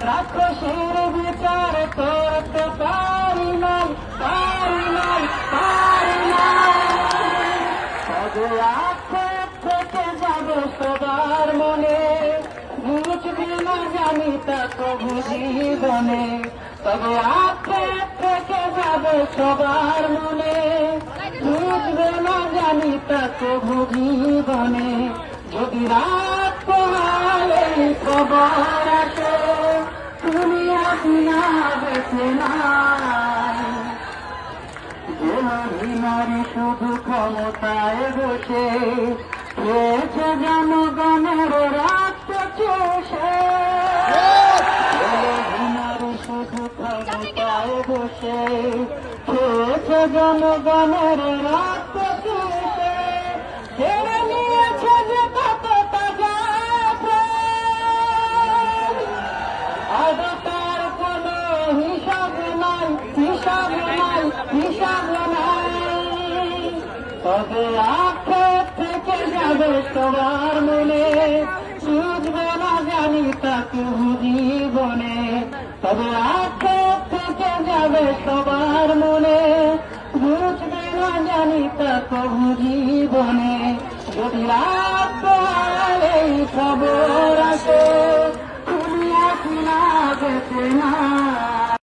রাক্ষসের বিচার করতে পারি নাই, পারি নাই, পারি নাই। তবে আক্ষেপ থেকে যাবে সবার মনে, বুঝবে না জানি তা প্রভু জীবনে। তবে আক্ষেপ থেকে যাবে সবার মনে, বুঝবে না জানি তা প্রভু জীবনে। যদি রাত পোহালে খবর আসে, তুমি আপনা বেছে নাই। যে নারী শুধু ক্ষমতায় বসে, খেয়েছে জনগণের রক্ত চষে। নারী শুধু ক্ষমতায় বসে, খেয়েছে জনগণের রক্ত চষে। ছেড়ে নিয়েছে যে কত তাজা প্রাণ, আজ তার কোনো হিসাব নাই, হিসাব নাই, হিসাব নাই। তবে আক্ষেপ থেকে যাবে সবার মনে, বুঝবে না জানি তা প্রভু জীবনে। তবে আক্ষেপ থেকে যাবে সবার মনে, বুঝবে না জানি তা প্রভু জীবনে। যদি রাত পোহালে খবর আসে, তুমি আপনা বেছে নাই।